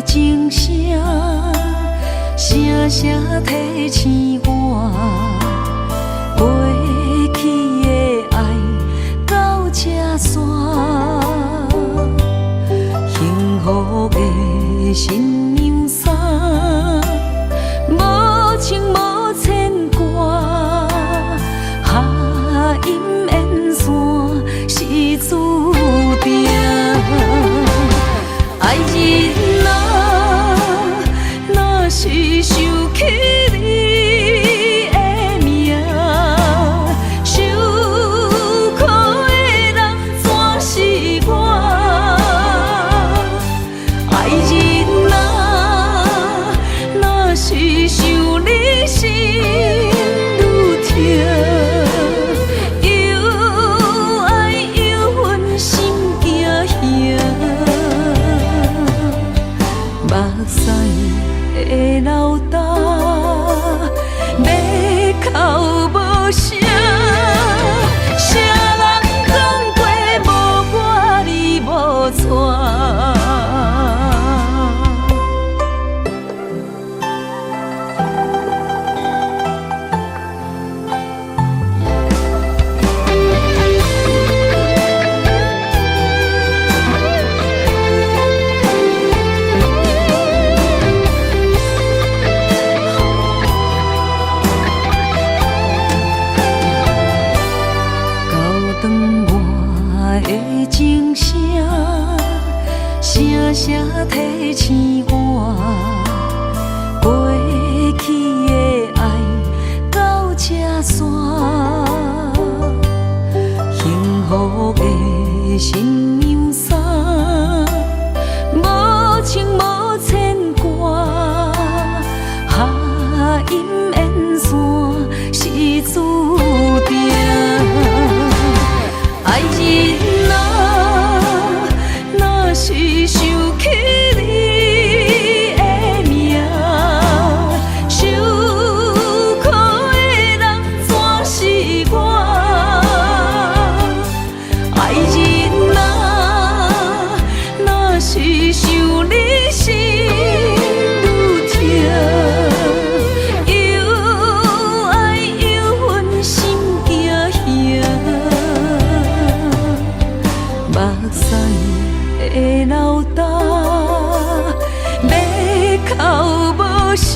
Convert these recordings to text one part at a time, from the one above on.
情声，声声提醒我，过去的爱到这线，幸福的新娘衫，无情无牵挂，下阴缘线是注定，爱人啊，若是想起你的名，受苦的人全是我。爱人啊，若是想你心愈痛，又爱又恨心惊吓。目屎的流干，要哭无声，谁人讲过无我你无带？的情声，声声提醒我，过去的爱到这线，幸福的新娘衫，无情无牵挂，下阴缘线是注定，爱人啊，若是想起你的名，受苦的人全是我。爱人啊，若是想你心愈痛，又爱又恨心惊吓。目屎的流干，要哭无声，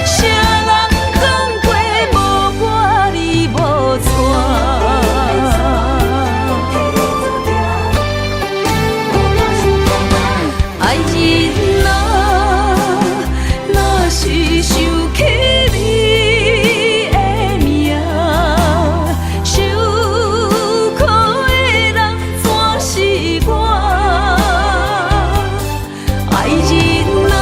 谁人讲过无我你无带？爱人啊，若是想起你的名，受苦的人全是我。爱人啊，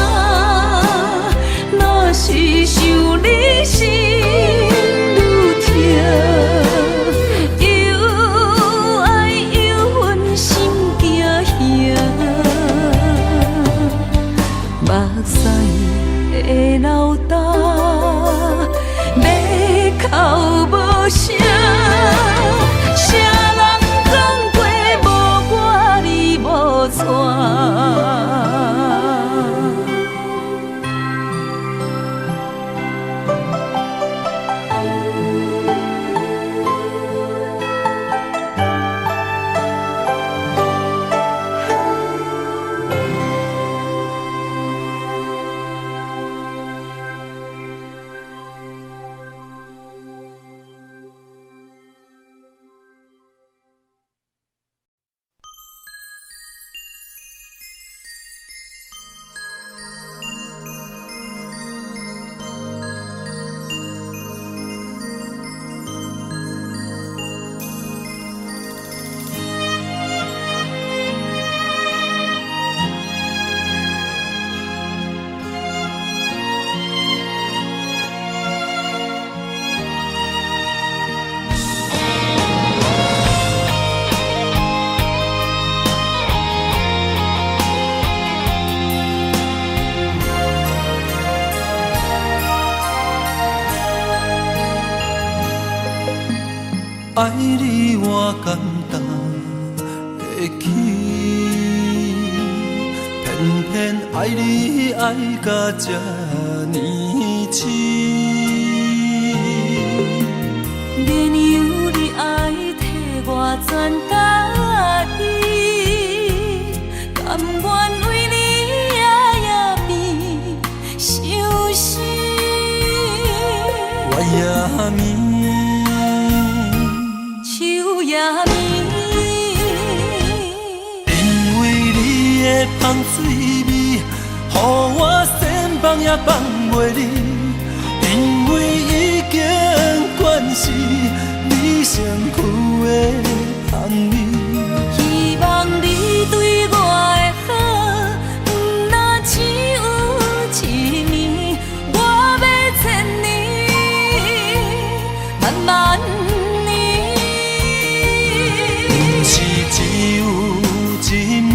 爱你我简单会起，偏偏爱你爱到这呢痴。免由你爱替我全家己，甘愿为你夜眠伤心。我也眠，手也眠，因为你的香水味，予我先放也放袂离。因为已经惯是你身躯的香味，希望你对我的好，不那只有一年，我要千年，慢慢年。不是只有一暝，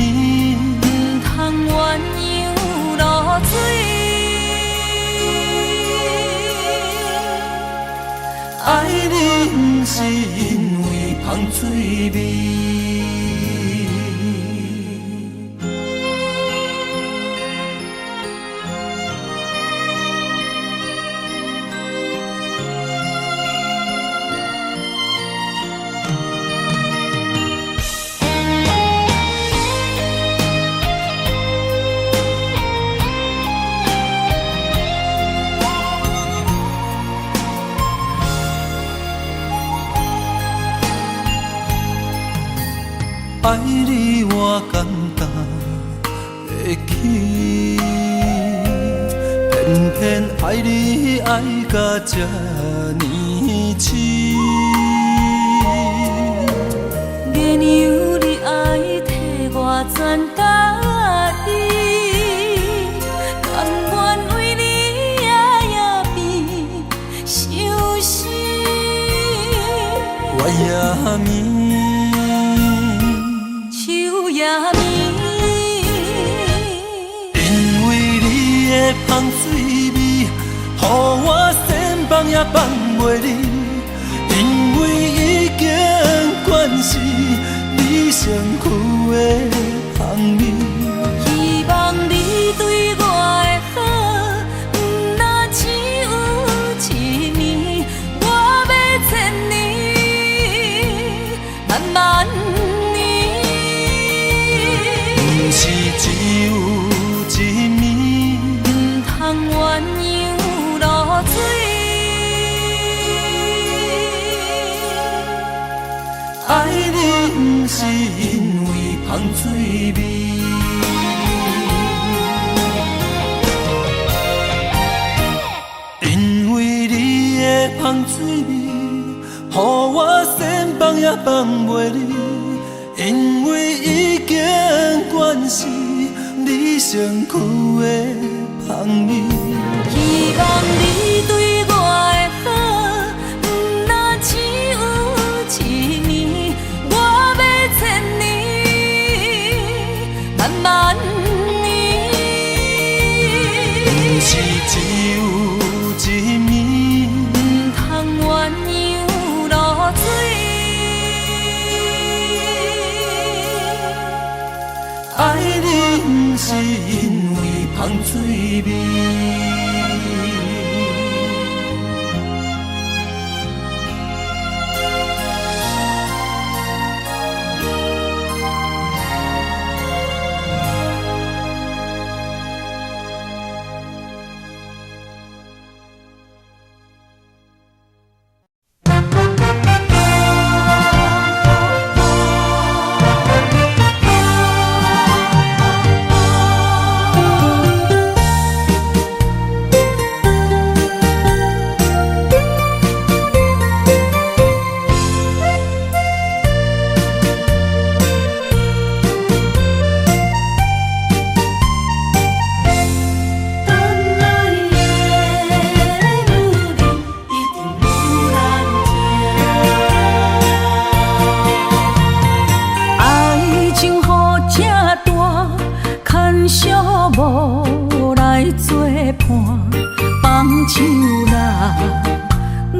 不通鸳鸯落水。爱你不是因为香水味。爱你我简单会起，偏偏爱你爱到这呢痴。免由你爱替我全家己，甘愿为你夜眠伤心。我也眠，手也眠，因为你的香水味，予我先放也放袂离。因为已经惯是你身躯的香味，希望你对我的好，不那只有一年，我要千年，慢慢年。不是只有一暝，不通鸳鸯落水。爱你不是因为香水味。因为你的香水味，予我先放也放袂离。因为已经惯是你身躯的香味，希望你对我的好，不那只有一年，我要千年，慢慢年。不是只有一暝，不通鸳鸯落水。爱你不是因为香水味。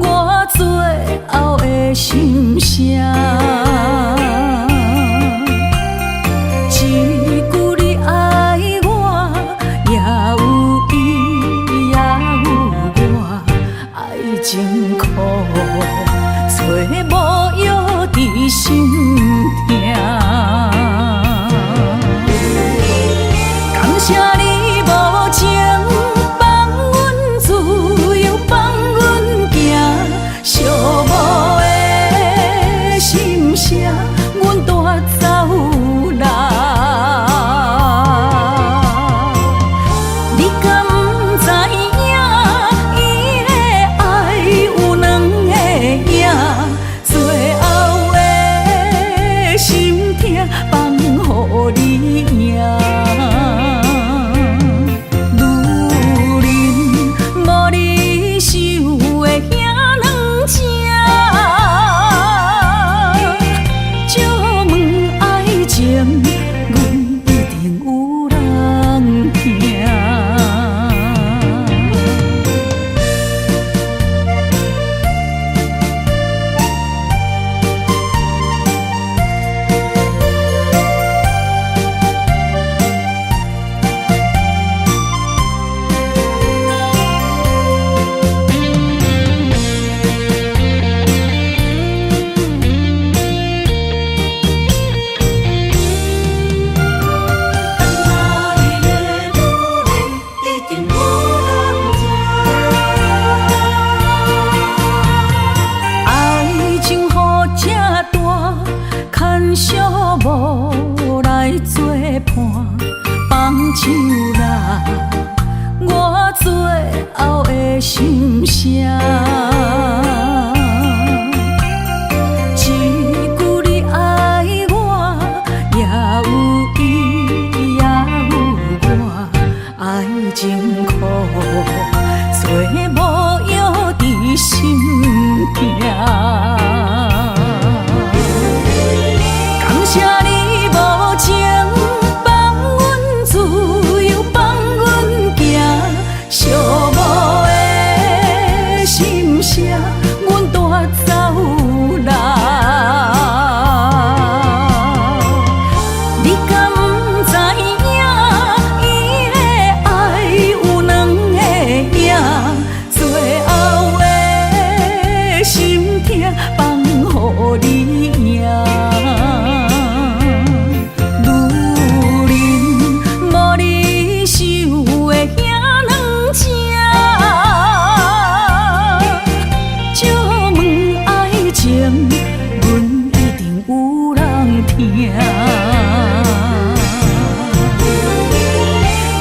我最后的心声。一句你爱我，也有伊，也有我，爱情苦，找无药伫心痛。感谢你无情放阮自由，放阮行，寂寞的心声，阮带走啦。你敢不知影，伊的爱有两个影，最后的心痛放予你赢。无来作伴，放手啦，我最后的心声。一句你爱我，也有伊，也有我，爱情苦，找无药伫心痛。谢你无情放阮自由，放阮行，寂寞的心声，阮带走啦。你敢不知影，伊的爱有两个影，最后的心痛放予你赢。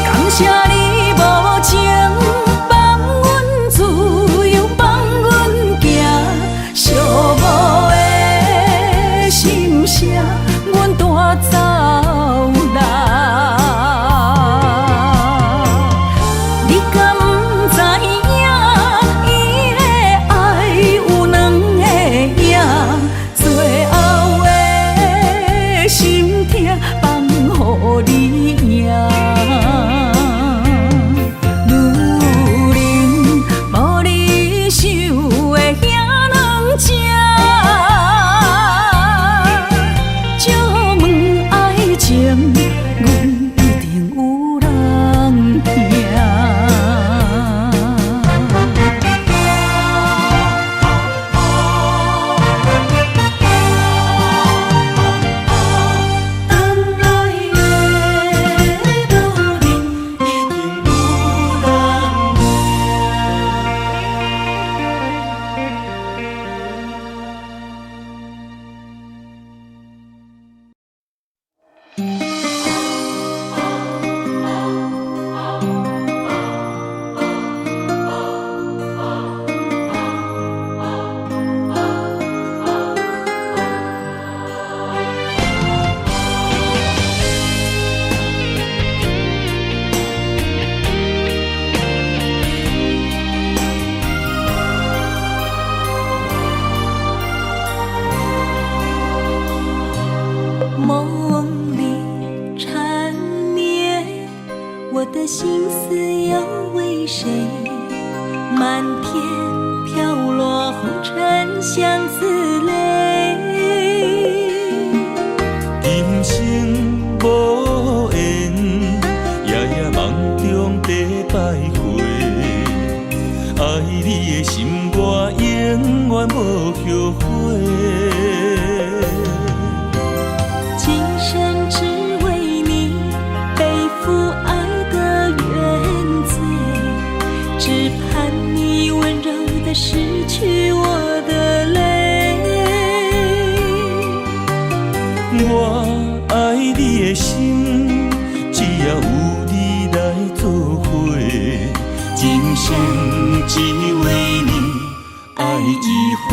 感谢你无情放阮自由，放阮行，寂寞的心声，阮带走啦。你敢不知影，伊的爱有两个影，最后的心痛放予你赢。梦里缠绵，我的心思要为谁？满天飘落红尘相思泪。今生无缘，夜夜梦中在徘徊。爱你的心，我永远无后悔。今生只为你背负爱的原罪，只盼你温柔地拭去我的泪。我爱你的心，只要有你来作伙，今生只为你爱一回。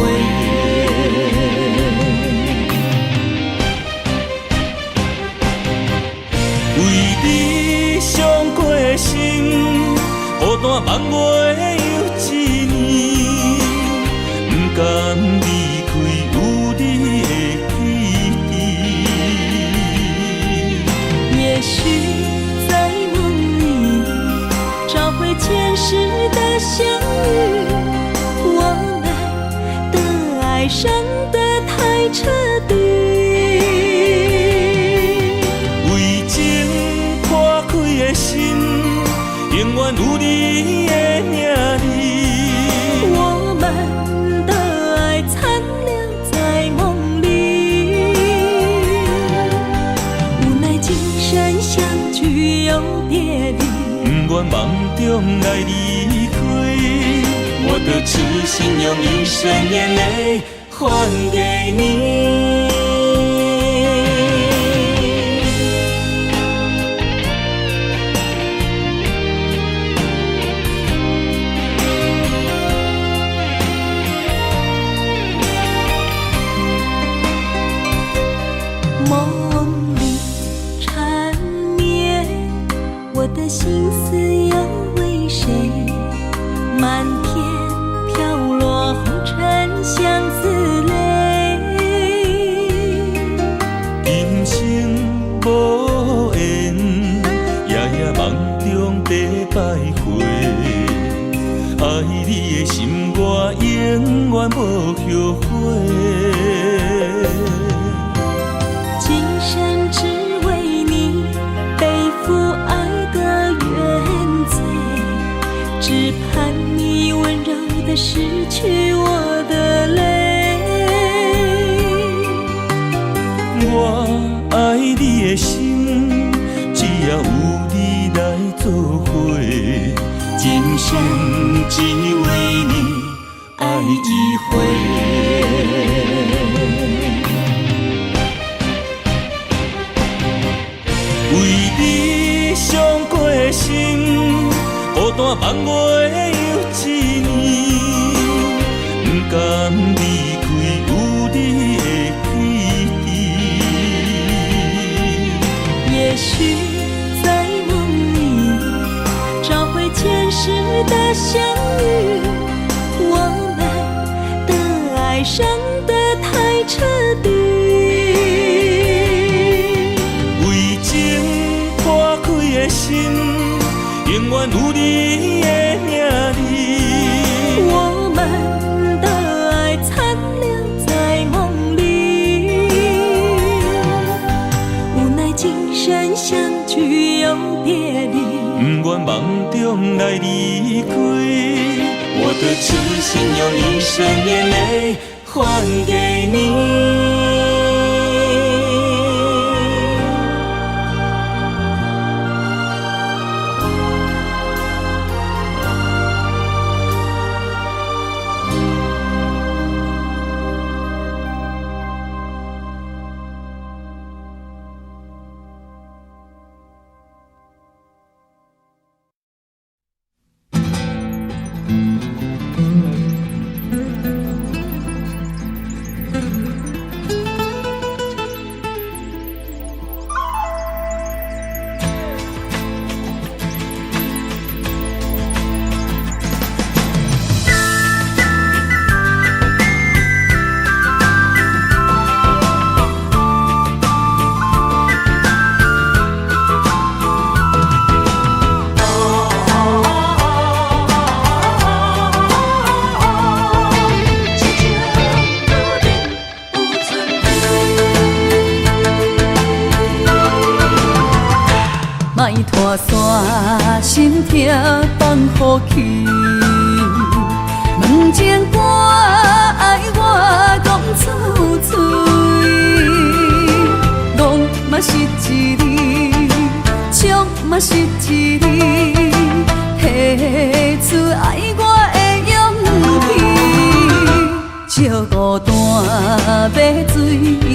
为你伤过的心，孤单望袂有一年，不甘离开有你的起点。也许在梦里找回前世的相遇，我们的爱伤得太彻底。为情破开的心，永远有你的名字。我们的爱残留在梦里，无奈今生相聚又别离。不愿梦中来离开，我的痴心用一生眼泪还给你。梦里缠绵，我的心思又为谁？漫天飘落红尘相思泪。今生无缘，夜夜梦中在徘徊。爱你的心，我永远无后悔。今生只为你背负爱的原罪，只盼你温柔地拭去我的泪。我爱你的心，只要有你来作伙，今生只为你爱一回。为你伤过的心，孤单望袂有一年，不甘离开有你的起点。也许在梦里找回前世的相遇，我们的爱伤得太彻底。为情破开的心，永远有你的名字。我们的爱残留在梦里，无奈今生相聚又别离。不愿梦中来离开，我的痴心用一生眼泪还给你。莫拖山心痛放予去。问情歌爱我讲出嘴，戆嘛是一字，唱嘛是一字，下出爱我的勇气。笑孤单要水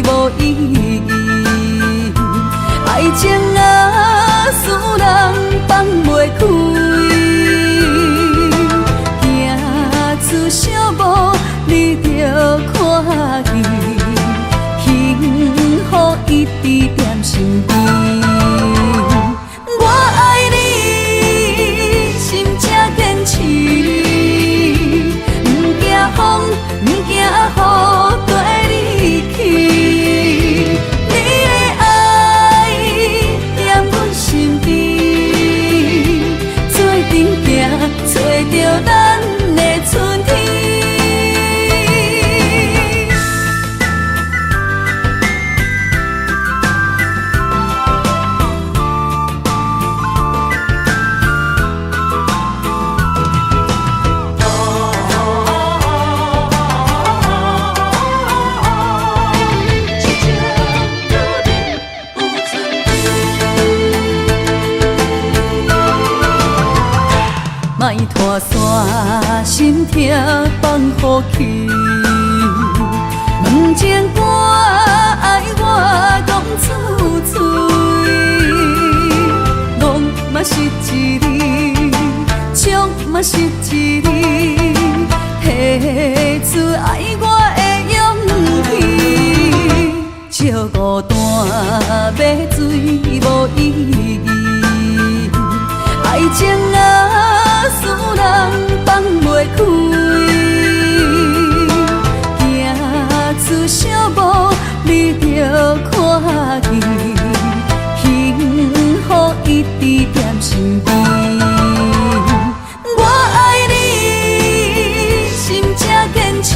无意义，爱情啊，使人放袂开。小无你着看见，幸福一直踮身边。我爱你，心才坚持，不惊风，不惊雨跟你去。你的爱踮阮身边，做阵行，找着咱的春天。莫拖山心痛放予去，问情歌爱我讲出嘴，戆嘛是一字，唱嘛是一字，下出爱我的勇气。笑孤单要水无意义，爱情啊，使人放袂开。行出小无你着看见，幸福一直踮身边。我爱你，心才坚持，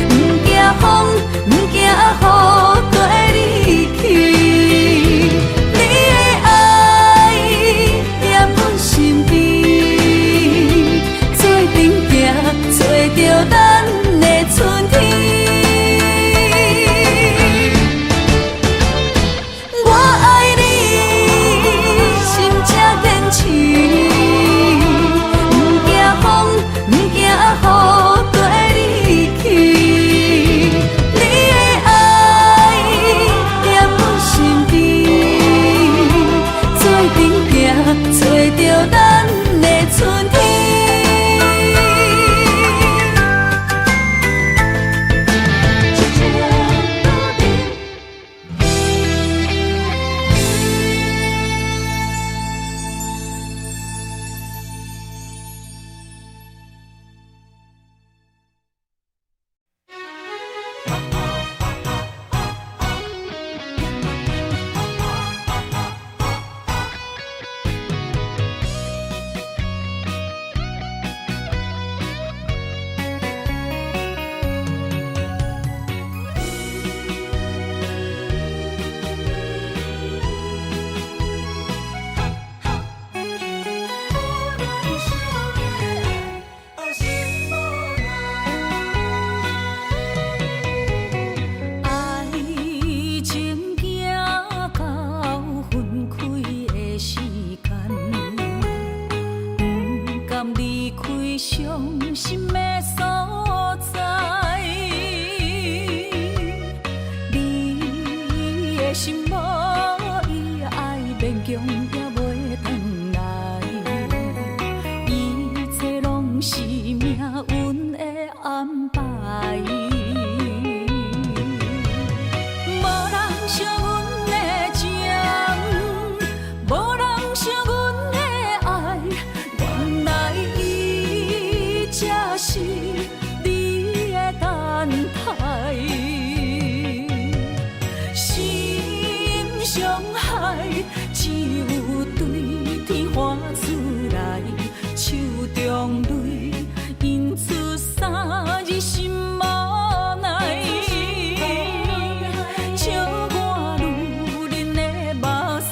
不惊风，不惊雨跟你去。你的爱踮阮身边，做阵行，找着咱的春天。我爱你，心才坚持，不惊风，不惊雨跟你去。你的爱踮阮身边，做阵行，找着咱的春天。笑我女人的目屎。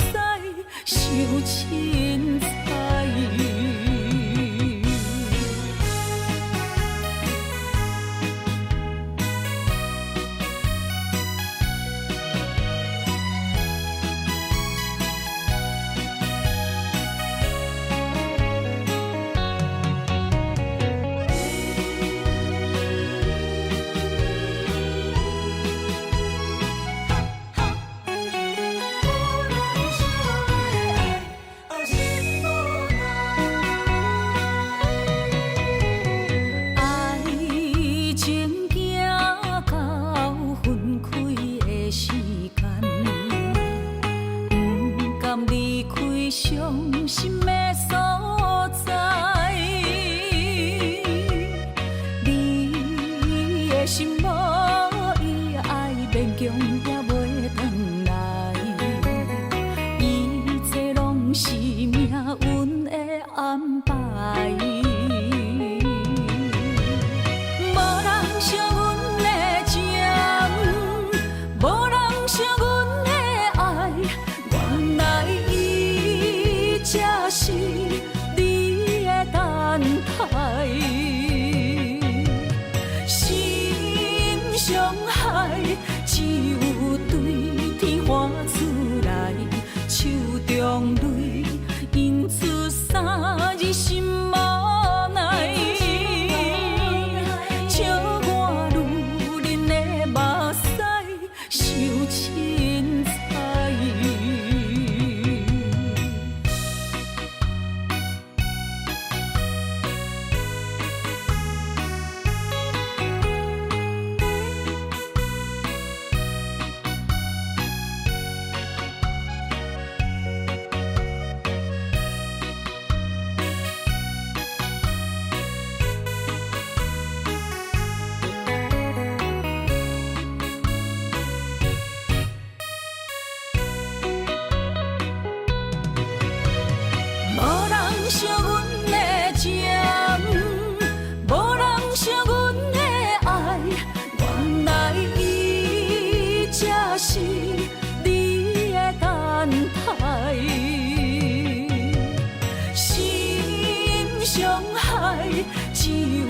只有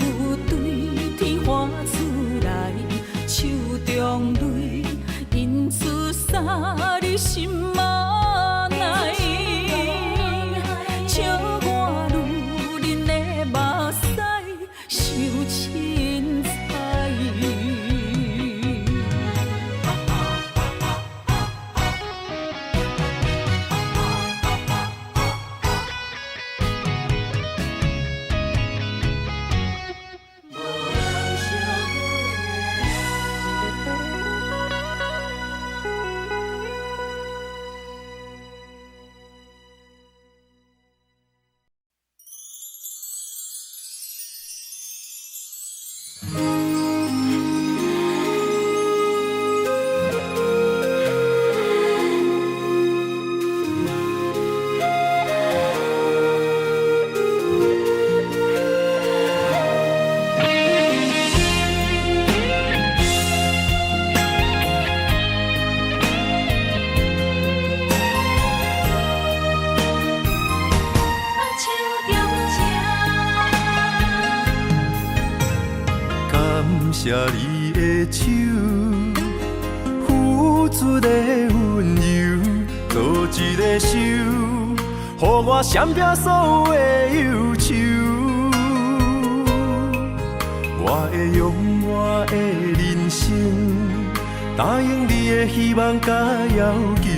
对天花出来，手中泪印出啥你心嘛奈，笑我女人的目屎受凊彩。感谢你的手，付出的温柔，做一个手，予我闪避所有的忧愁。我会用我的人生，答应你的希望甲要求，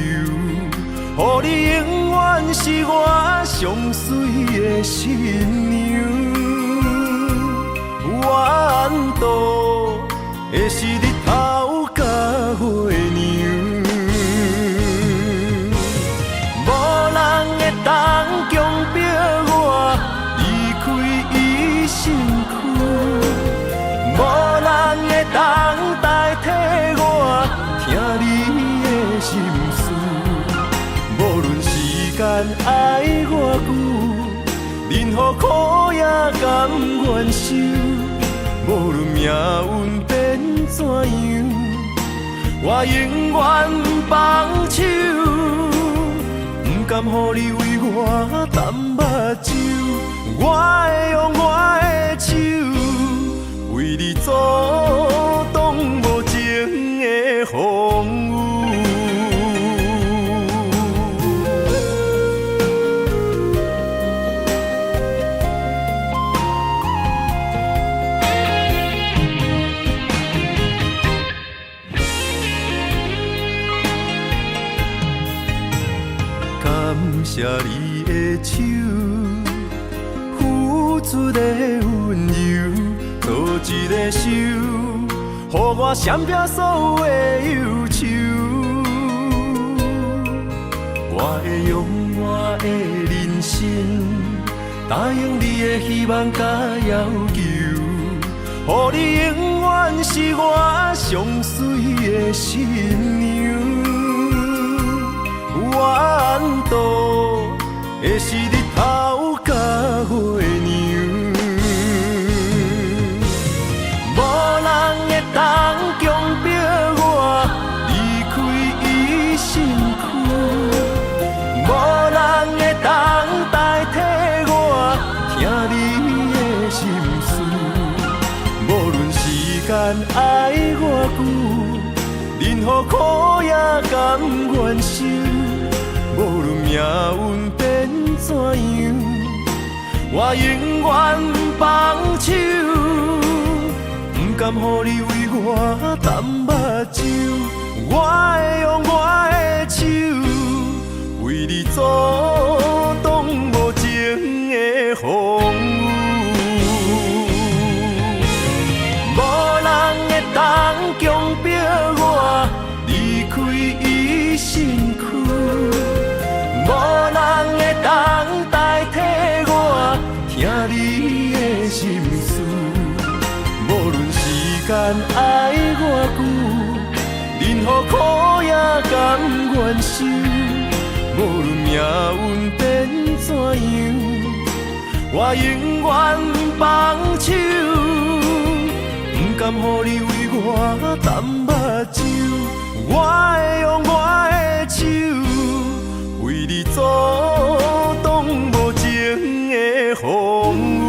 予你永远是我上水的新娘。缘途会是日头甲月亮，无人会当强迫我离开伊身躯，无人会当代替我听你的心事。无论时间爱我久，任何苦也甘愿受。无论命运变怎样，我永远放手，不甘予你为我淡目睭。我会用我的手，为你阻挡无情的风雨。感谢你的手，付出的温柔，做一个手，予我闪避所有的忧愁。我会用我的人生，答应你的希望甲要求，予你永远是我上水的新娘。缘途会是日头甲月亮，无人会当强迫我离开伊身躯，无人会当代替我听你的心事。无论时间爱我久，任何苦也甘愿受。无论命运变怎样，我永远放手，不甘予你为我淡目睭。我会用我的手，为你阻挡无情的风雨。无人会当强迫我离开伊身躯。无人会当代替我听你的心事，无论时间爱我久，任何苦也甘愿受。无论命运变怎样，我永远放手，不甘予你为我淡目睭。我会用我的手，为你阻挡无情的风雨。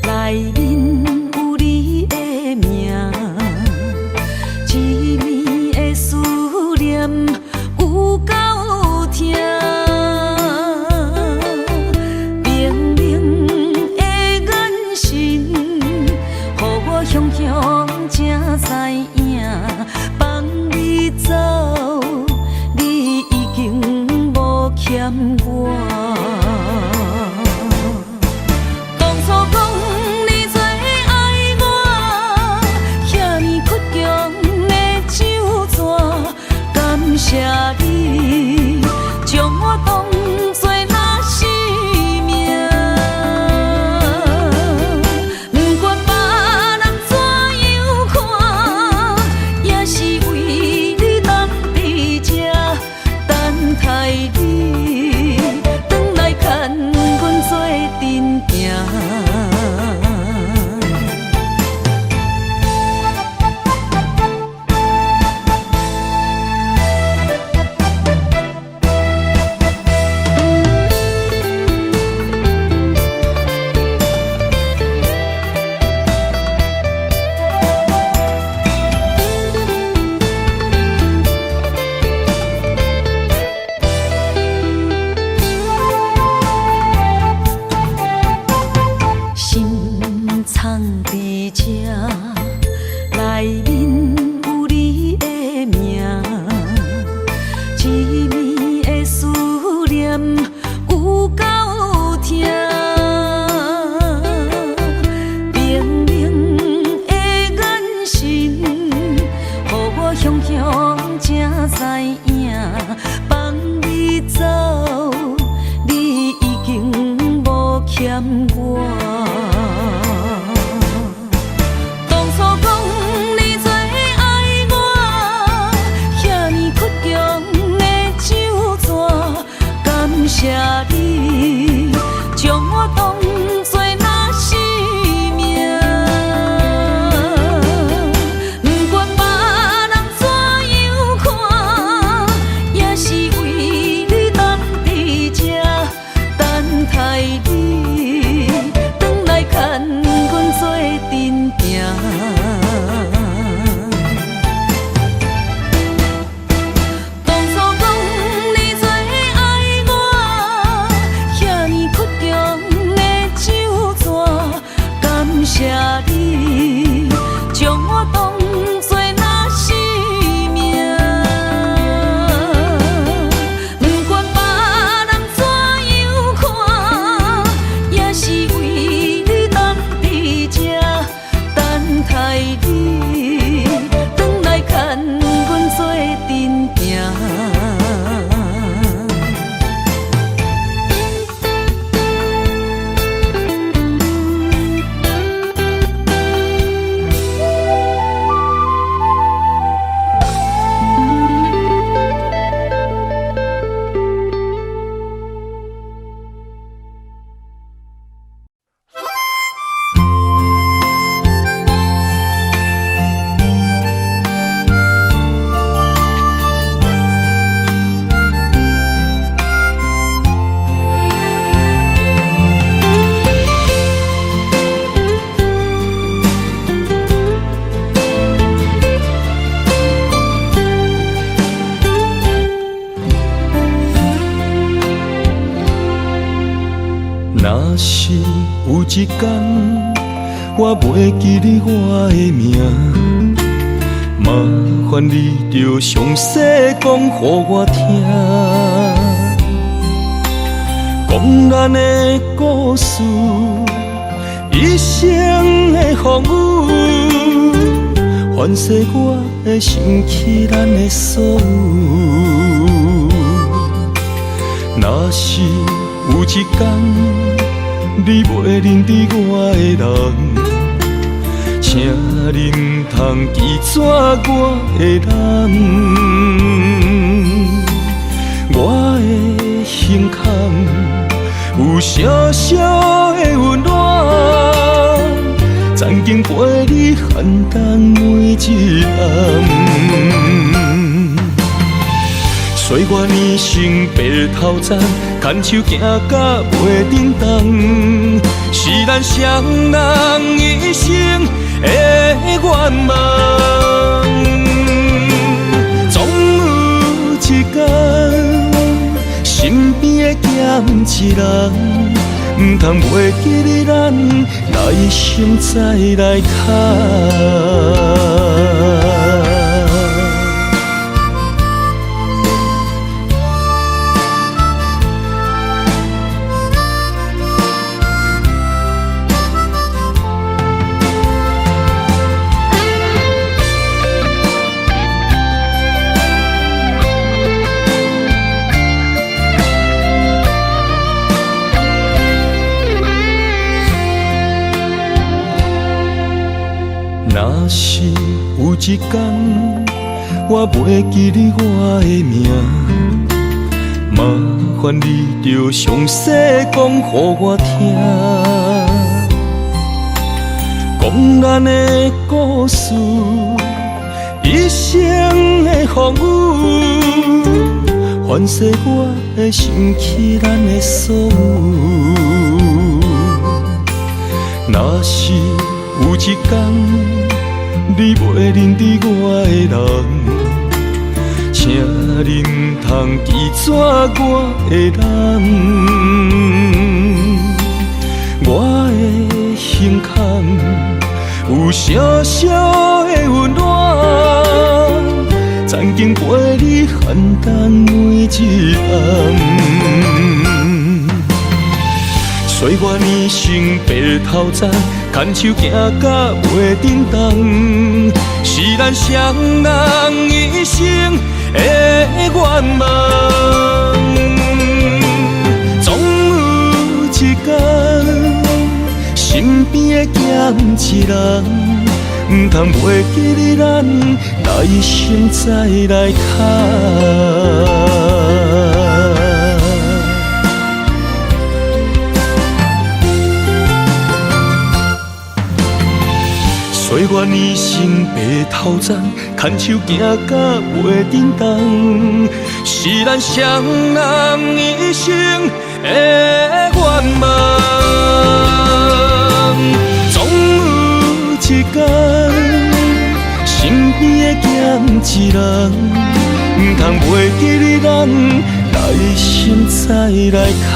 内面有你的名，一暝的思念有够痛，明明的眼神，予我雄雄才知影，放你走，你已经无欠我。当初讲你最爱我，遐尼倔强的手纸，感谢你将我当作那生命。不管别人怎样看，也是为你当伫这等待你，转来牵阮做阵行。心藏伫这，内面有你的名，一暝的思念有够痛，明明的眼神，予我雄雄才知影，放你走，你已经无欠我。当初讲你最爱我，遐尼倔强的手纸，感谢你将我当作那生命。不管别人怎样看，也是为你当伫这等待你，转来牵阮做阵行。当初讲你最爱我，遐尼倔强的手纸，感谢你将我当作那生命。不管别人怎样看，也是为你当伫这等待你，转来牵阮做阵行。若是有一天我袂记你我的名，麻烦你着详细讲予我听，讲咱的故事，一生的风雨，反噬我会想起咱的所有。若是有一天你袂认得我的人，请你唔通记住我的人。我的心坎有小小的温暖，曾经陪你寒冬每一暗。岁月年成白头鬃，牵手行甲袂振动，是咱双人一生的愿望。总有一天，身边的咸一人，唔通袂记得咱来生再来谈。若是有一天我袂记得我的名，麻烦你着详细讲予我听，讲咱的故事，一生的风雨，反噬我的想起咱的所有。若是有一天你袂认得我的人，请恁通记住我的人，我的胸坎有小小的温暖，曾经陪你寒冬每一暗。岁月年轻白头鬃，牵手行到袂振动，是咱双人一生的愿望。总有一天，身边的咸一人，唔通袂记得咱来生再来谈。岁月年轻白头鬃，牵手行到袂振动，是咱双人一生的愿望。总有一天，身边的咸一人，唔通袂记得咱来生再来谈。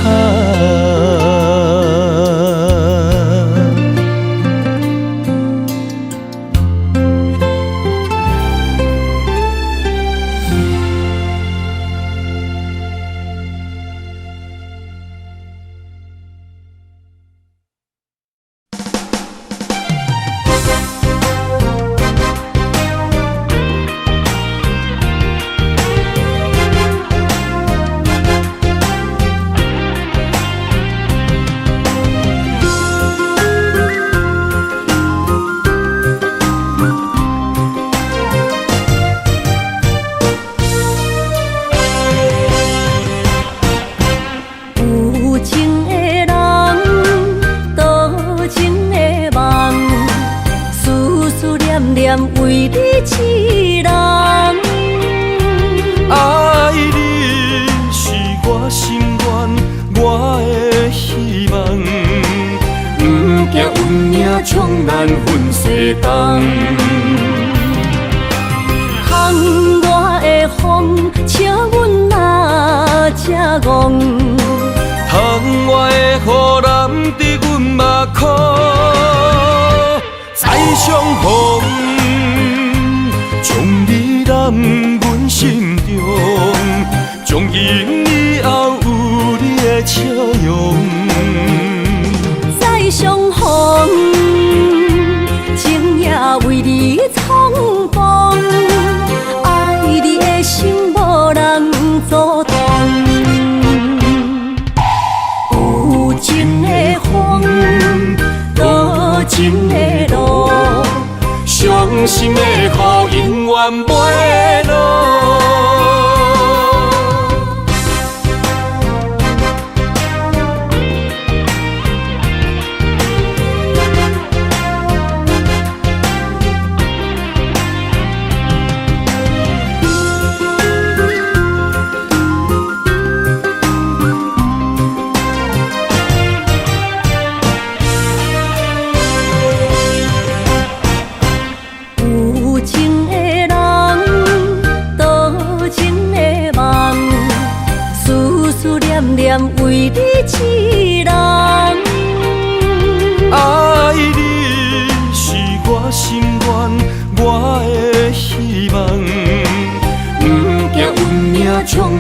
为你痴人，爱你是我心愿，我的希望。不惊运命冲咱分世东，窗外的风笑阮哪只戆，窗外的雨淋伫阮目眶，再相逢。将你揽阮心中，从今以后有你的笑容。再相逢，情也为你冲动，爱你的心无人阻挡。有情的风，多情的路。伤心的雨永远袂落。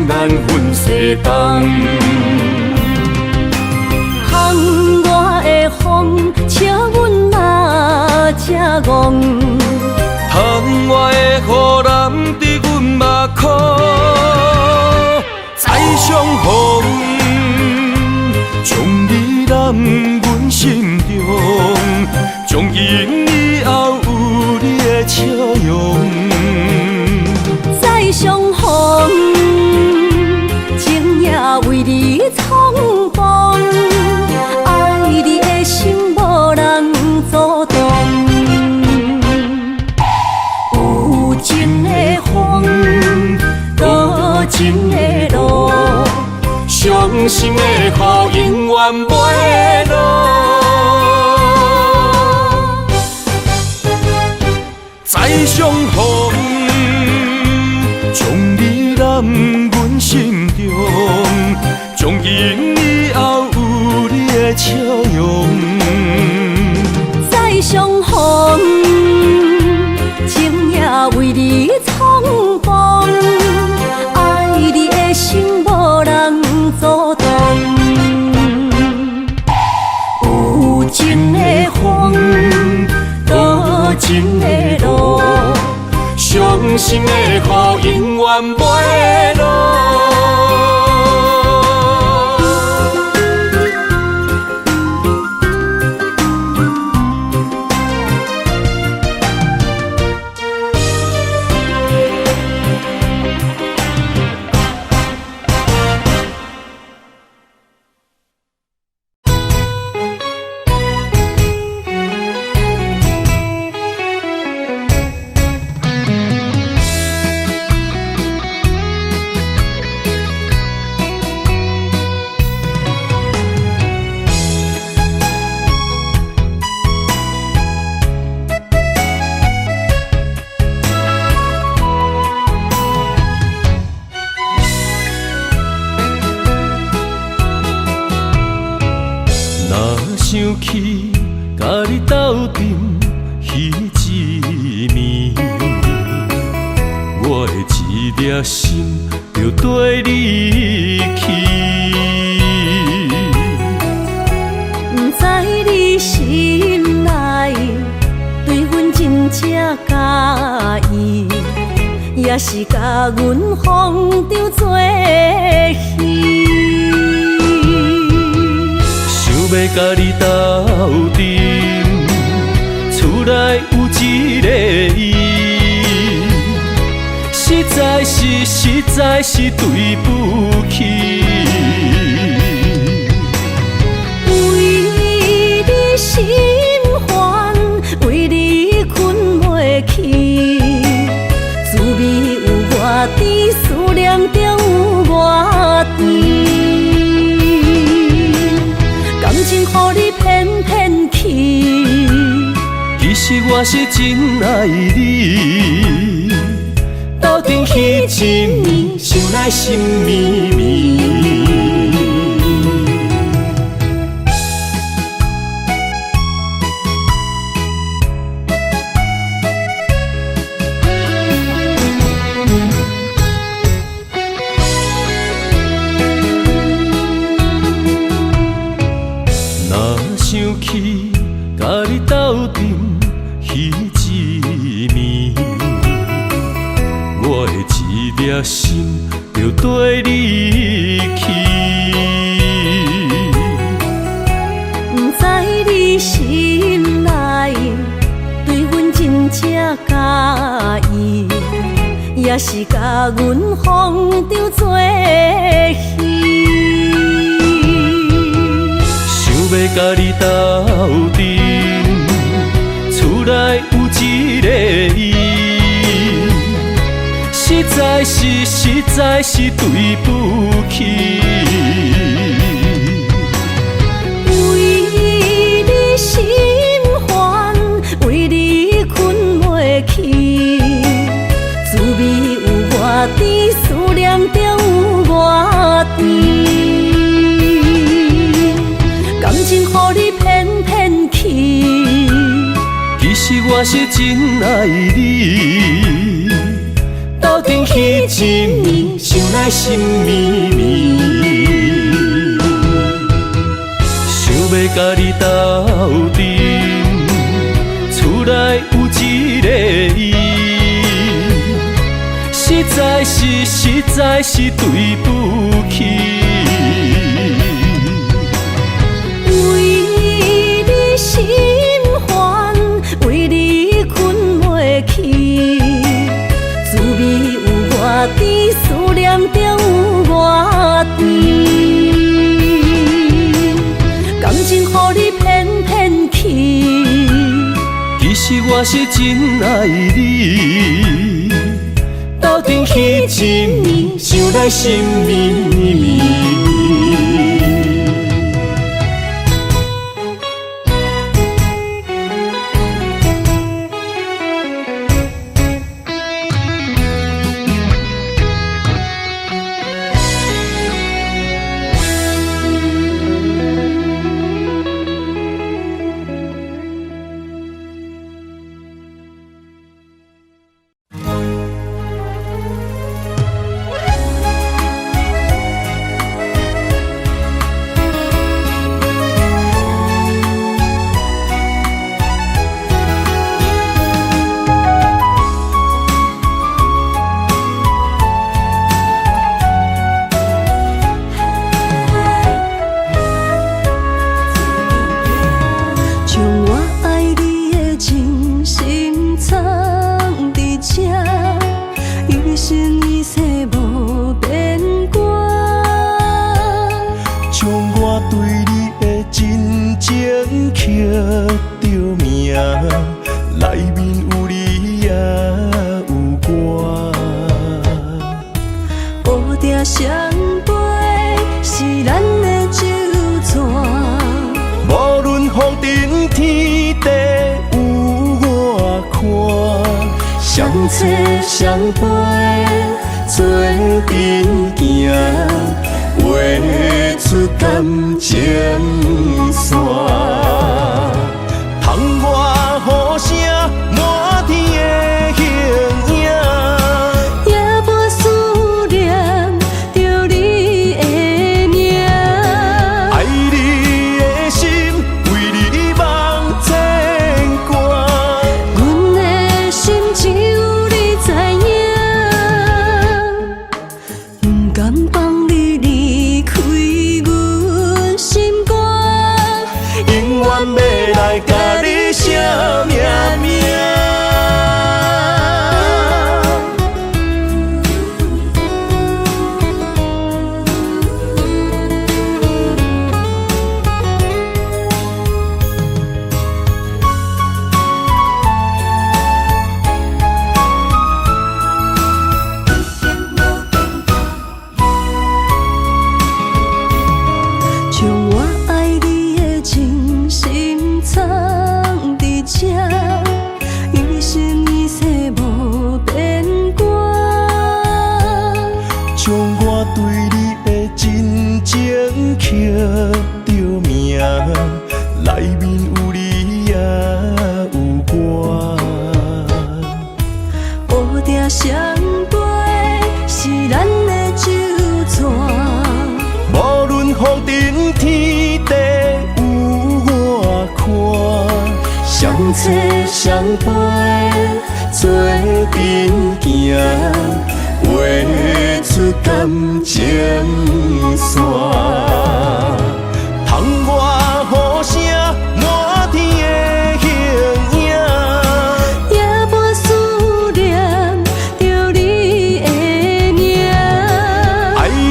咱分西东。窗外的风，笑阮嘛正戆。窗外的雨淋伫阮目眶，再相逢，将你揽阮心中，从今以后有你的笑容。再相逢，情也为你冲动，爱你的心无人阻挡。有情的风，多情的路，伤心的雨永远袂落。再相逢，将你揽阮心中，从今以后有你的笑容。再相逢，情也为你冲动，爱你的心无人阻挡。有情的风，多情的路，伤心的雨永远袂落。想起甲你斗阵彼一暝，我的一粒心就跟你去。不知你心内对阮真正介意，也是甲阮放着做戏。要甲你斗阵，厝内有一个伊，实在是对不起。为你心烦，为你困袂去，滋味有偌甜，思念中有偌甜。感情予你骗骗去，其实我是真爱你。斗阵彼一暝，想来心绵绵。想起甲你斗阵彼一暝，我的一粒心就跟你去。不知你心内对阮真正介意，也是甲阮放着做戏。要甲你斗阵，厝内有一个伊，实在是对不起。为你心烦，为你困袂去，滋味有偌甜，思念中有偌甜。感情予你骗骗去，其实我是真爱你。斗阵彼一暝，想来心绵绵，想要甲你斗阵，厝内有一个伊，实在是对不起。为你心烦，为你困袂去，滋味有偌甜，思念着有偌甜。感情予你骗骗去，其实我是真爱你，斗阵彼一暝，想来心绵绵。相陪做阵行，画出感情线。窗外雨声满天的形影，也无思念着你的名。爱你的心为你梦牵挂，阮的心只有你知影。不甘放你离开阮心肝，永远要来甲你写命名。将我爱你的真心藏伫这，一生一世无变卦。将我对你的真情刻着名，内面有你也有我。乌定相陪是咱的酒泉。无论风尘天地有我看，相切相陪做阵行，画出感情线。窗外雨声满天的形影，也无思念着你的名。爱你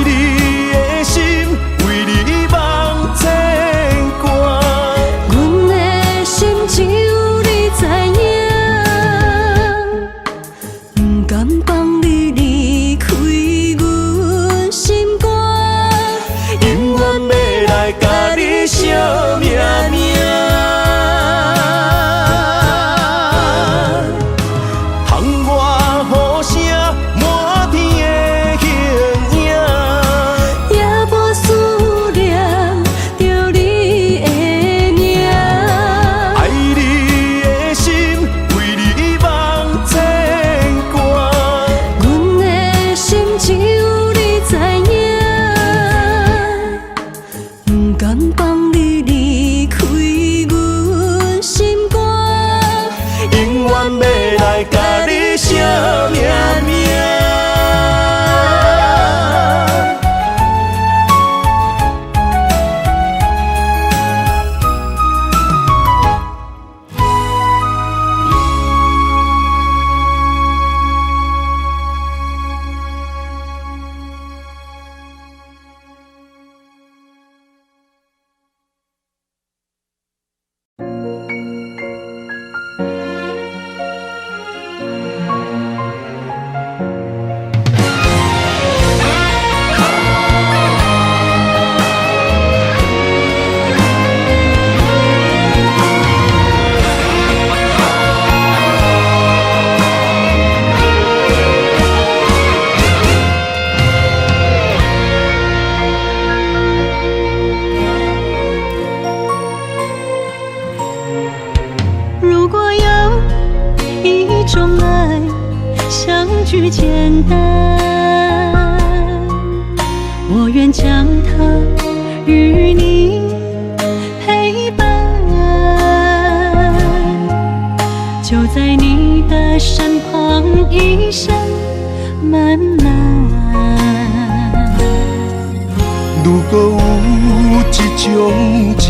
的心为你梦牵挂，阮的心只有你知影。不甘放你离开阮心肝，永远要来甲你写如果有一种爱，相聚简单，我愿将它与你陪伴，就在你的身旁，一生漫漫。如果有一种情，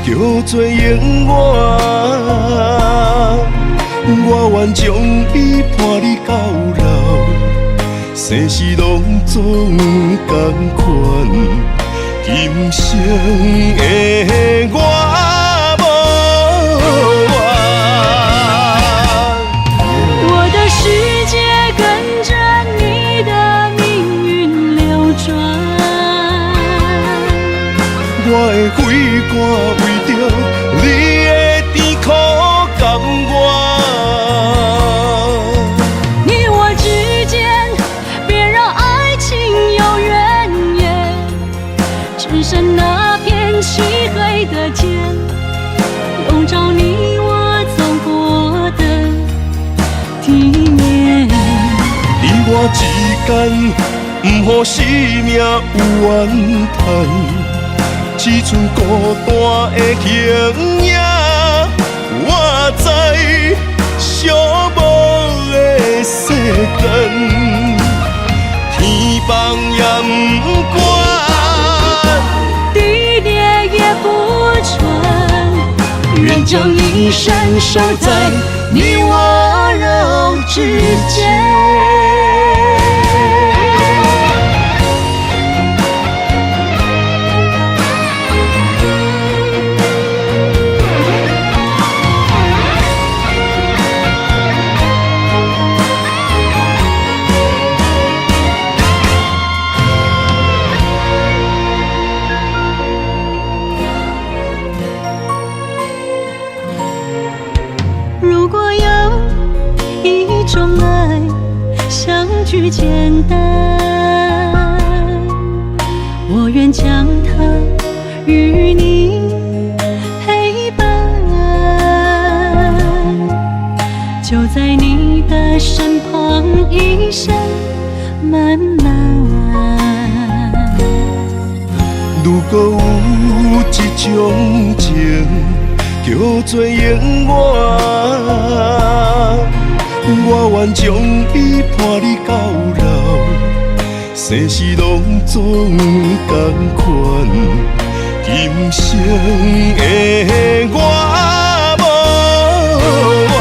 叫做永远，我愿将伊伴你到老，生死拢总同款，今生的我无怨。我的世界跟着你的命运流转，我的血汗为着你的甜苦甘愿。你我之间别让爱情有怨言，只剩那片漆黑的街，笼罩你我走过的地面。你我之间，不予生命有怨叹。只剩孤单的形影，我知寂寞的世间，天崩也不管，地裂也不穿，愿将一生守在你我肉之间。如果有一种爱，相聚简单，我愿将它与你陪伴，就在你的身旁，一生漫漫。如果有一种情，叫做永远，我愿将伊伴你到老，生死拢总同款，今生的我无怨。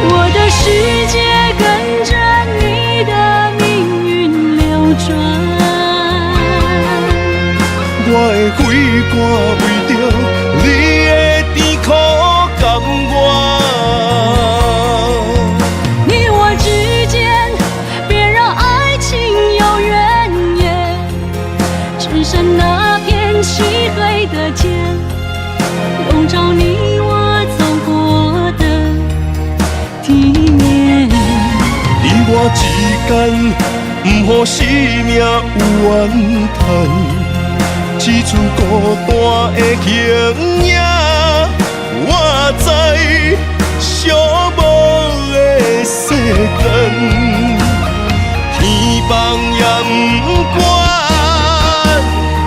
我的世界跟着你的命运流转，我的血汗为着你的甜苦甘愿。你我之间别让爱情有怨言，只剩那片漆黑的街，笼罩你我走过的地面。你我之间，不予生命有怨叹。只剩孤单的形影，我知寂寞的世间，天崩也不管，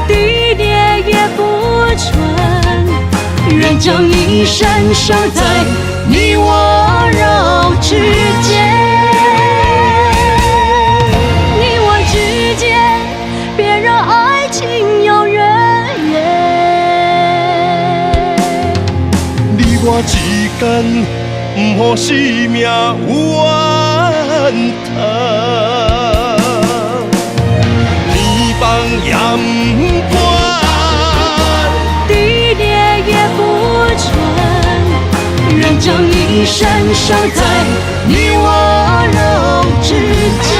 地裂也不穿，愿将一生守在你我肉之间。你我之间，别让爱情有怨言。你我之间，不予生命有怨叹。天崩也不管，地裂也不穿，愿将一生守在你我肉之间。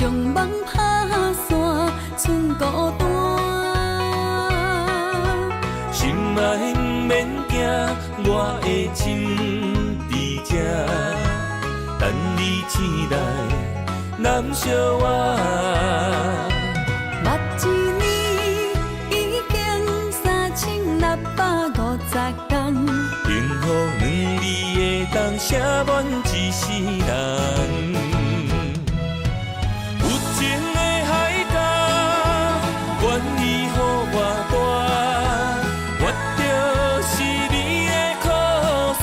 将梦打散，剩孤单。心爱免惊，我的心伫这，等你醒来，难相我。目一年已经3650天，幸福两字会当写满一世人。有情的海角，愿意予我大，我就是你的靠山。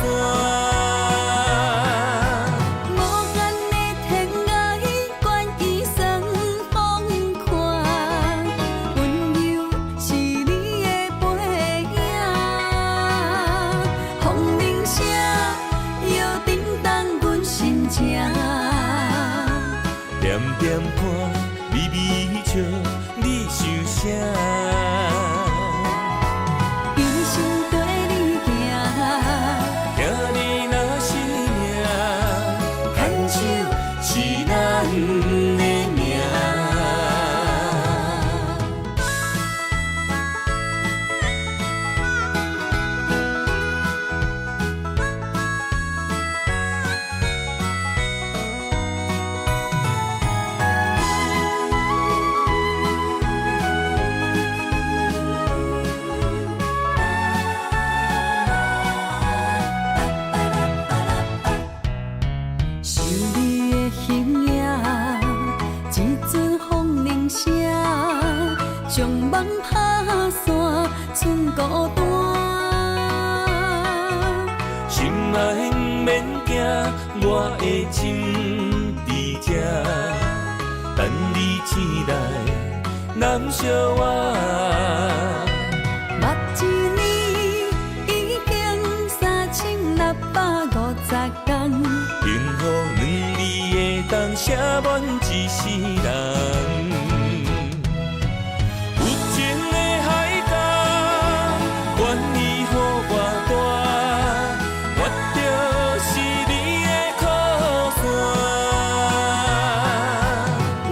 无限的天涯，愿意算风看，温柔是你的背影。风铃声摇叮当阮心情，点点看，微微笑，你想啥？一生跟你行，行你若是命，牵手是咱的命。想你的形影，一阵风铃声，将梦打散，剩孤单。心爱免惊，我的心伫这，等你醒来，难相我。目一年已经3650天，幸福两字会当写满一世人。有情的海角，愿意予我大，我就是你的靠山。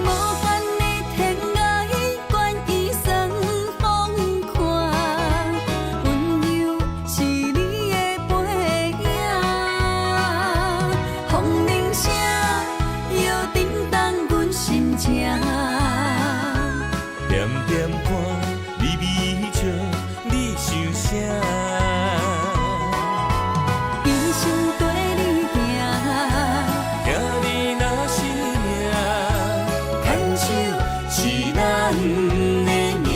无限的天涯，愿意算风看，温柔是你的背影。风铃声摇叮当阮心情，点点看，微微笑，你想啥？一生跟你行，行你若是命，牵手是咱的命。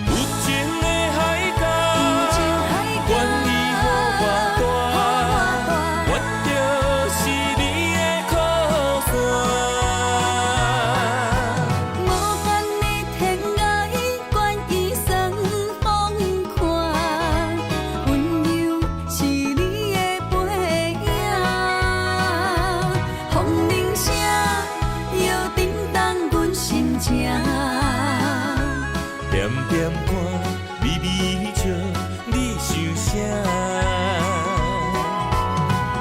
有情的海角，愿意予我大，我就是你的靠山。无限的天涯，愿意算风看，温柔是你的背影。风铃声摇叮当阮心情，点点看，微微笑，你想啥？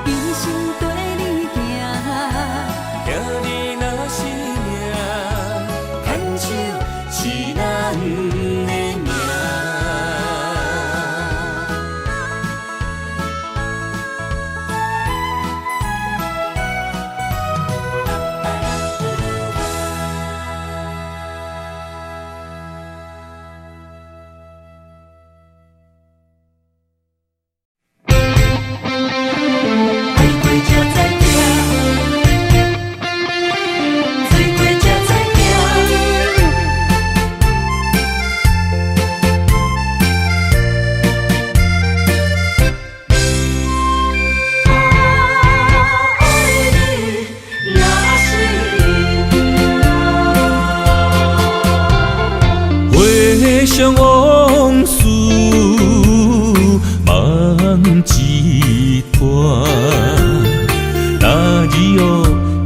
一生跟你行，行你若是命，牵手是咱的命。回想往事，梦一段。那日后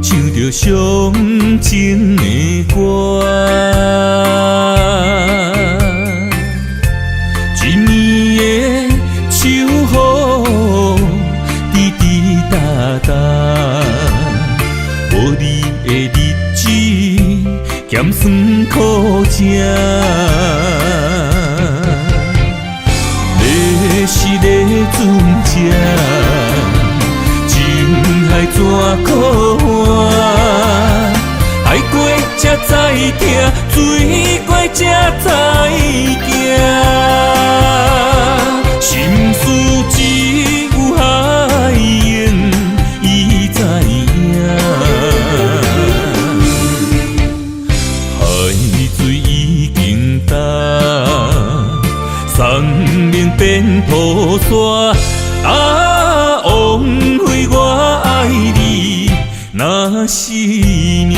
唱着伤情的歌，一暝的秋雨滴滴答答，无情。你是个船只，情海怎可换？海过才知疼，水过才知行。心事只有海燕伊知影。海水已经干，生命变雨伞。枉费我爱你那是命。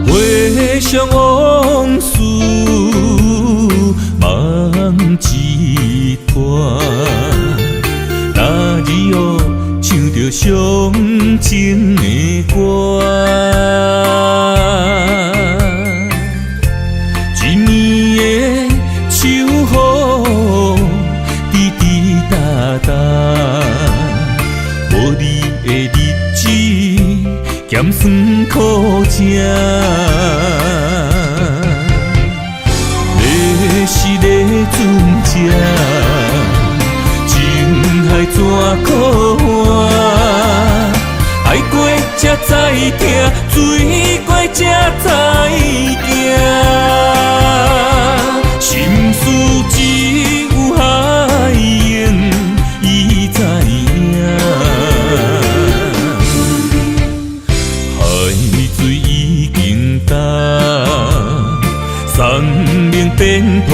回想往事，梦一段。那日后唱着伤情的歌，一年的秋雨滴滴答答，无你的日子咸酸苦情。你是个船只，情海怎可换？海过才知疼，水过才知行。心事只有海燕伊知影。海水已经干，生命变雨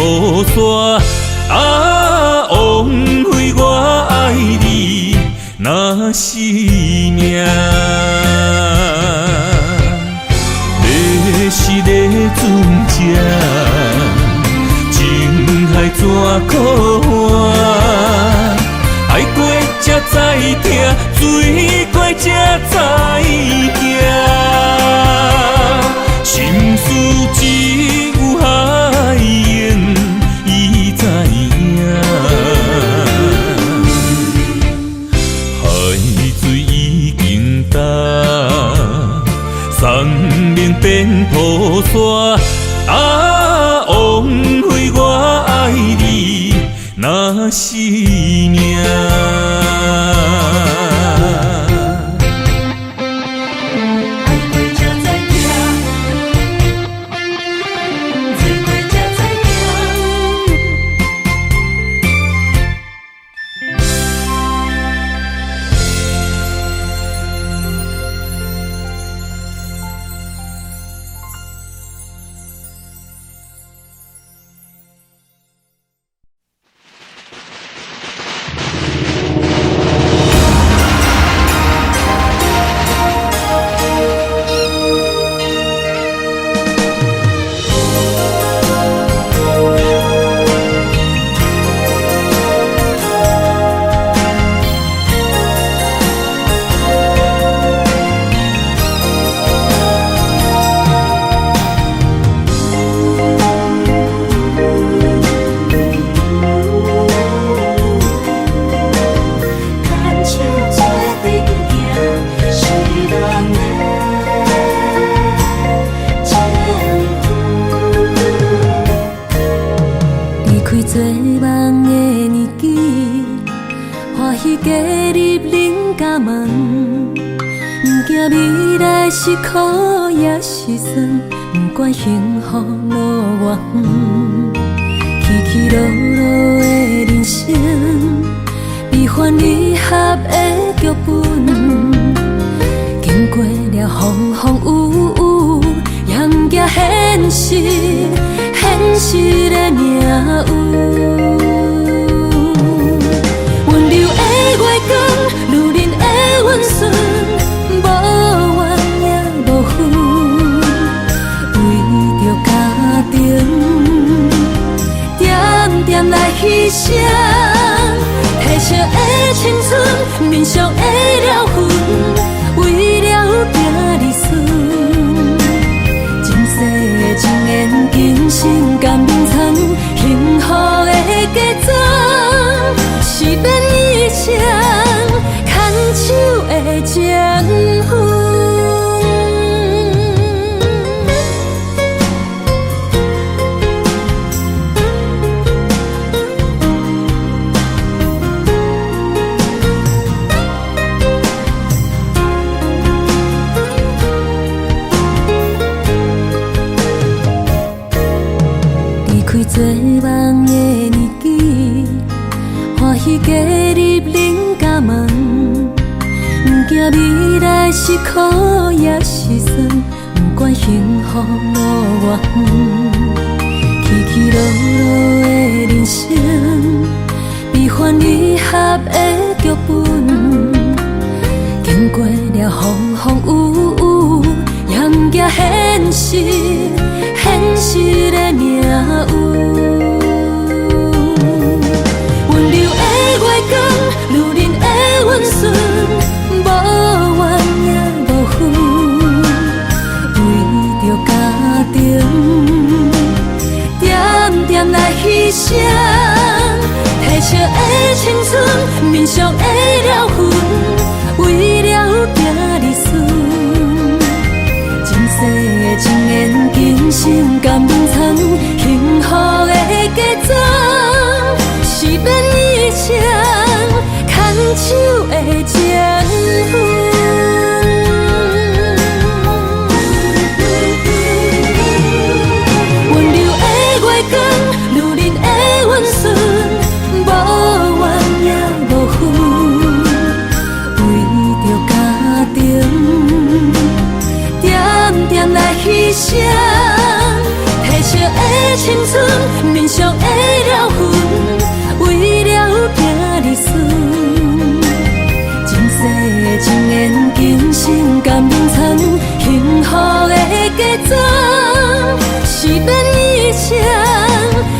伞。枉费我爱你那是命。你是个船只，情海怎可换？海过才知疼，水过才知行。心事只有海燕伊知影。海水已经干，生命变雨伞。枉费我爱你那是命。做梦的年纪，欢喜加入恁家门，不惊未来是苦也是酸，不管幸福路偌远，起起落落的人生，悲欢离合的剧本，经过了风风雨雨，严惊现实。现实的命运，温柔的月光，女人的温顺，牺牲，褪色的青春，面上的了痕，为了行日顺。前世情缘，今生甘眠藏，幸福的假装，是变一生牵手的情分。做梦的年纪，欢喜加入人家门，不惊未来是苦也是酸，不管幸福路偌远，起起落落的人生，悲欢离合的剧本，经过了风风雨雨，迎接现实，现实的命运。温柔的月光，女人的温顺，无怨也无恨，为着家庭，点点来牺牲。褪色的青春，面上的了痕，为了行日顺。前世的情缘，今生甘眠藏，幸福的假装，是变一生牵手的情分。温柔的月光，女人的温顺，无怨也无恨，为着家庭，点点来牺牲。褪色的青春，面上的了痕，为了行日顺。前世的情缘，今生甘眠藏，幸福的假装，是变一生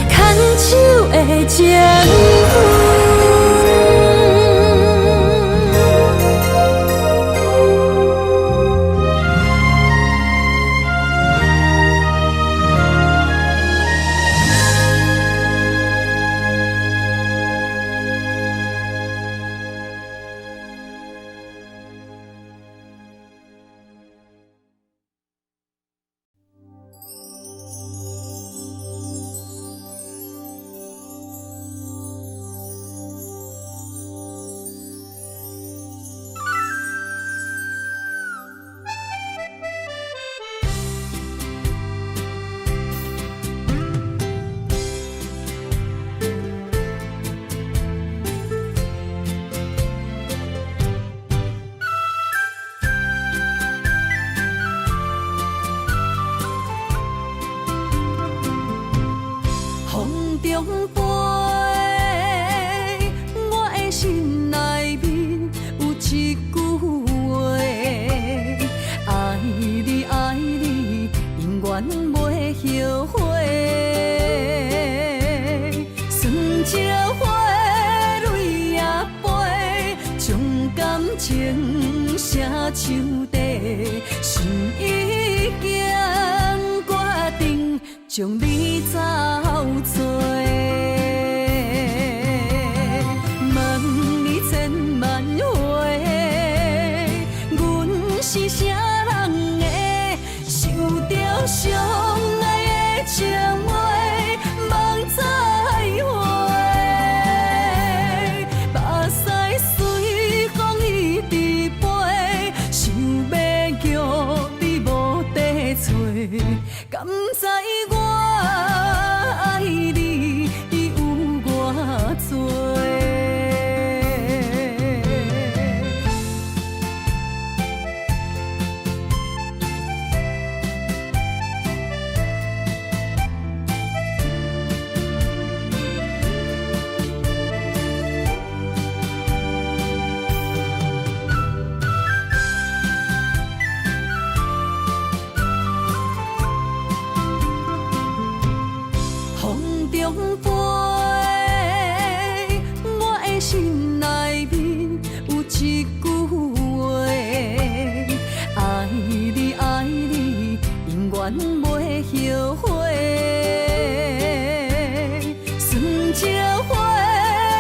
牵手的情分。手底，心已经决定将你走找。问你千万回，阮是啥人的，受着伤爱的情话，望再会。目屎随风一直飞，想要叫你无地找，敢知我石花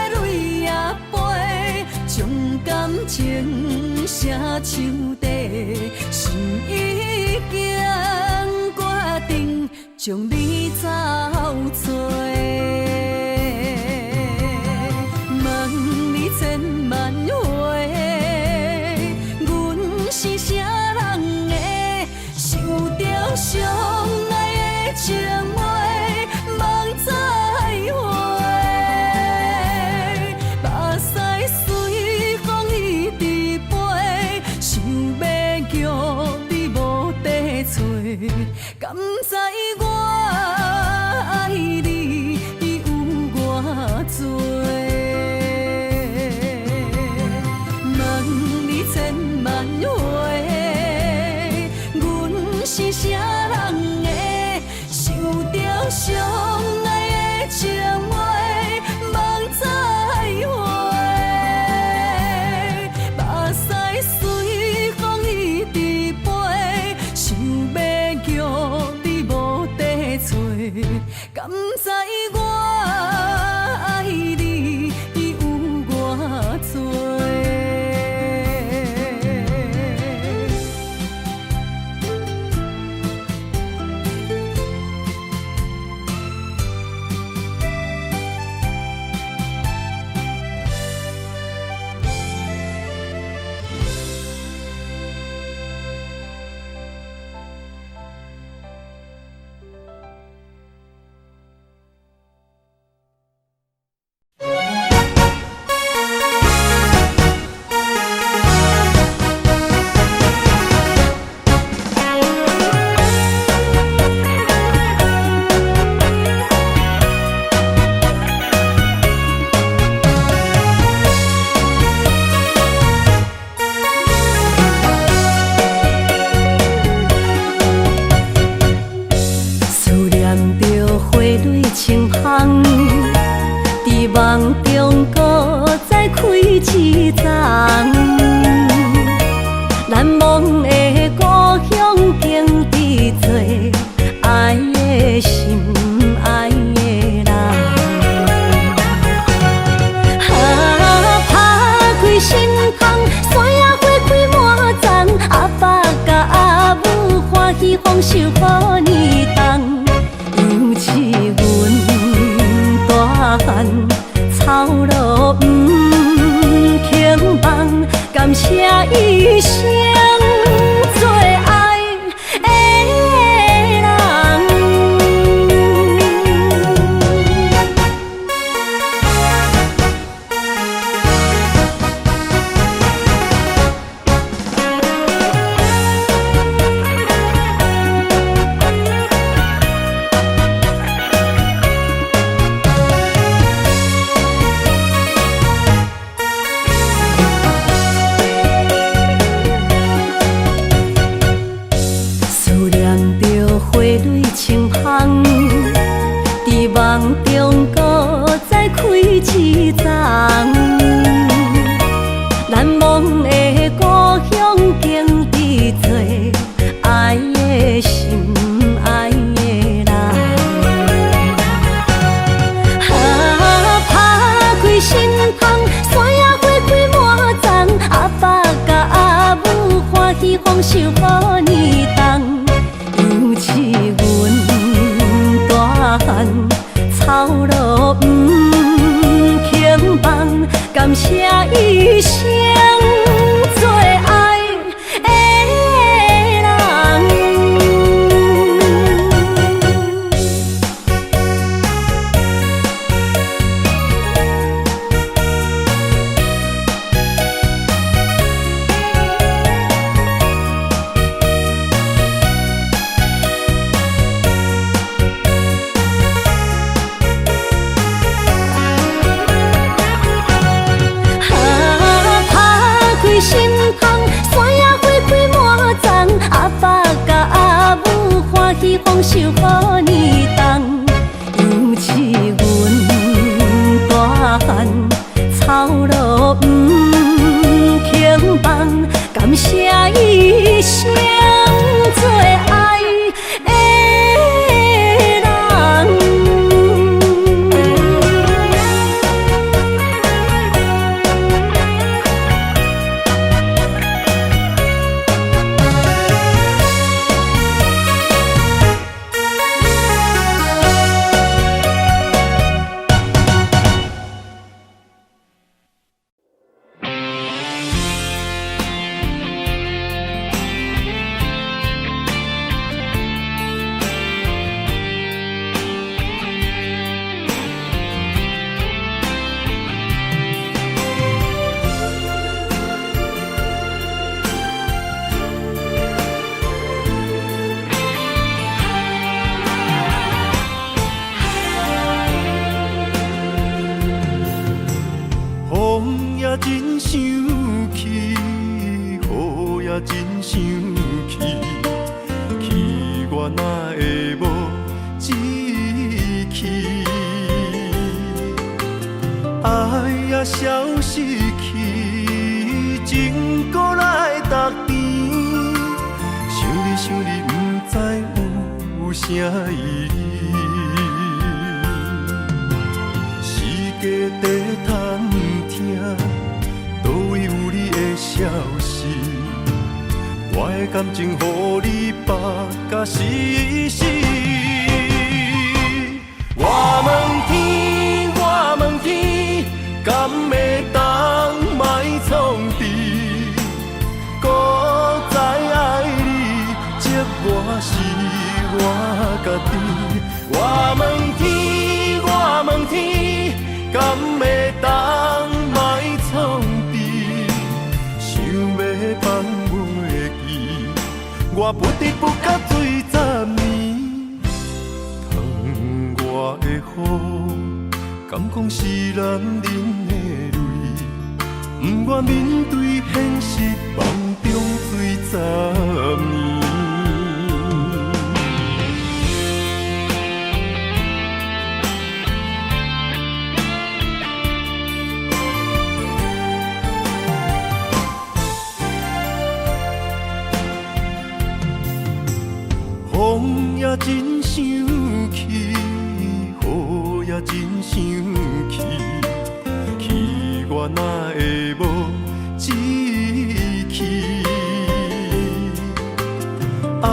泪也飞，将感情写手底，心已经决定将你走找。问你千万回，阮是啥人的，受着伤爱的情话，望再会。目屎随风一直飞，想要叫你无地找，敢知我爱你有偌多？千万回，阮是啥人的，受着伤爱的情话，望再会。目屎随风一直飞，想要叫你无地找，敢知我爱你有偌多？梦中搁再开一丛，难忘的故乡经伫做爱的心爱的人。打开心窗，山野花开满丛，阿爸甲阿母欢喜丰收好年冬，尤其阮大汉。草路不轻放，感谢一生做爱的人。伫梦中搁再开一丛，难忘的故乡经伫做爱的心爱的人。打开心窗，山野花开满丛，阿爸甲阿母欢喜丰收好年冬，尤其阮大汉。草路不轻放，感谢一生做爱的人。心窗，山野花开满丛，阿爸甲阿母欢喜丰收好年冬，尤其阮大汉草路不轻放，感谢一生做爱的人。消失去，情搁来踏甜。想你想你，不知有啥意义。时间在探听，倒位有你的消息？我的感情，予你绑甲死死。我问天，我问天，敢会当莫创治？搁再爱你，这我是我家己。我问天，我问天，敢会当莫创治？想要放袂记，我不得不甲水10年。我的雨，敢讲是男人的泪，不愿面对现实，梦中水10年。风也真生气。雨也真生气，气我哪会无志气？爱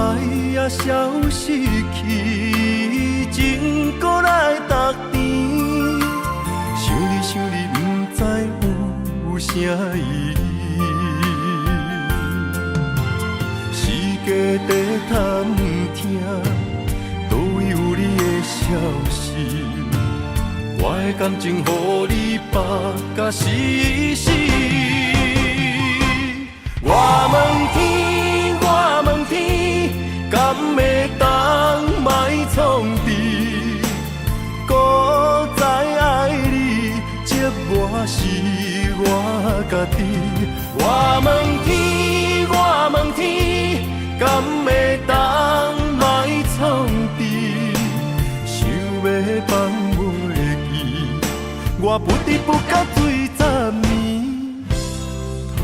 也消失去，情搁来踏甜。想你想你，不知有啥意义。时间在探听，倒位有你的消息？我的感情，予你绑甲死死。我问天，我问天，敢会当莫创治？搁再爱你，这我是我家己。我问天，我问天，敢会当莫创治？想要放。我不得不甲水10年，窗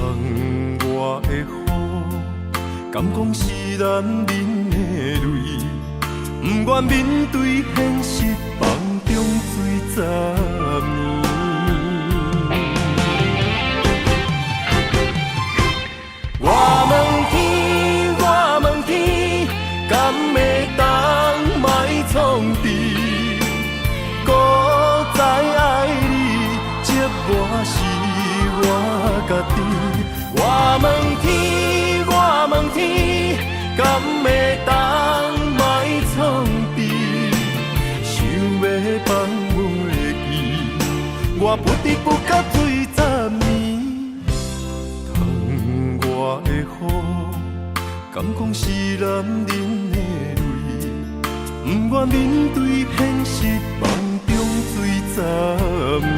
外的雨，敢讲是男人的泪，不愿面对现实，梦中水10年。我问天，我问天，敢会当莫创治？搁再爱你，这我是我家己。我问天，我问天，敢会当莫创治？想要放袂记，我不得不甲水10年。窗外的雨，敢讲是男人的泪，不愿面对现实，梦中水10年。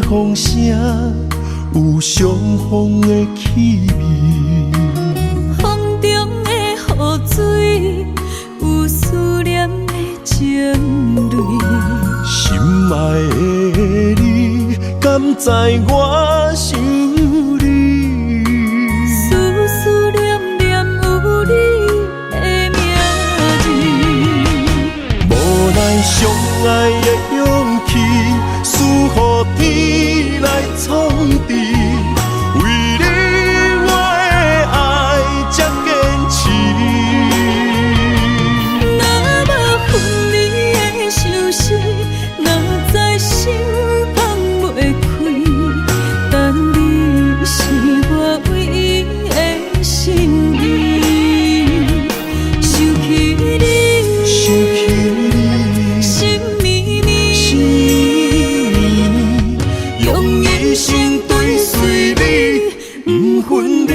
风声有相逢的气味，风中的雨水有思念的情泪。心爱的你，敢知我想你？思思念念有你的名字，无奈相爱的勇气，赐予天来创治。为你我的爱分离。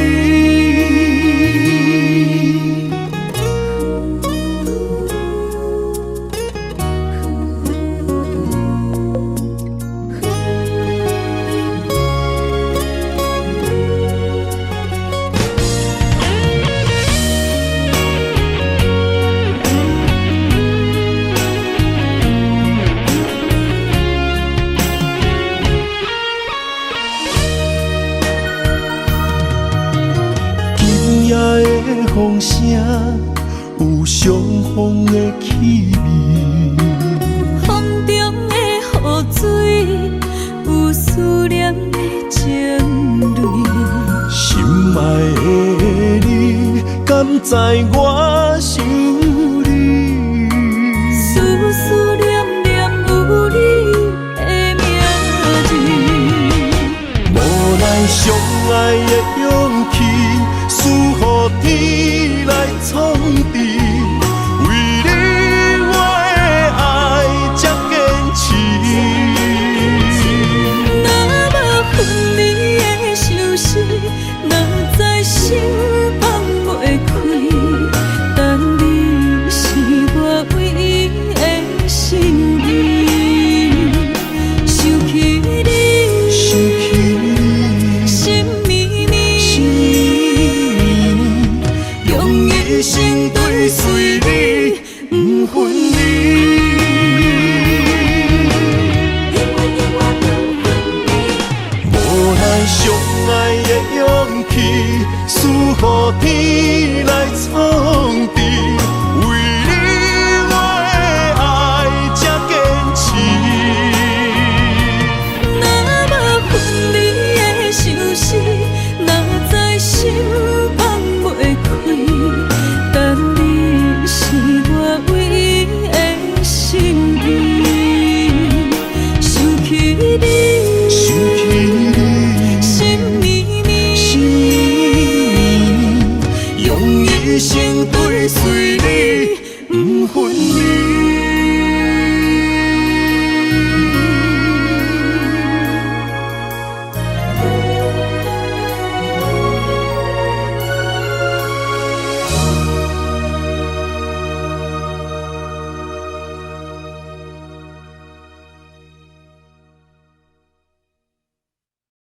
今夜的风声有相逢的气味，风中的雨水有思念的情泪。心爱的你，敢知我想你？思思念念有你的名字，无奈相爱的勇气，赐予天来创治。为你我的爱才坚持。若无分离的相思，哪知心放袂开。但你是我唯一的心意，想起你，心绵绵，用一生追随你，不分离。无奈相爱的勇气，赐予天来创治。为你我的爱才坚持。若无分离的相思，哪知心放袂开。但你是我唯一的心意，想起你，心绵绵，用一生追随你，不分离。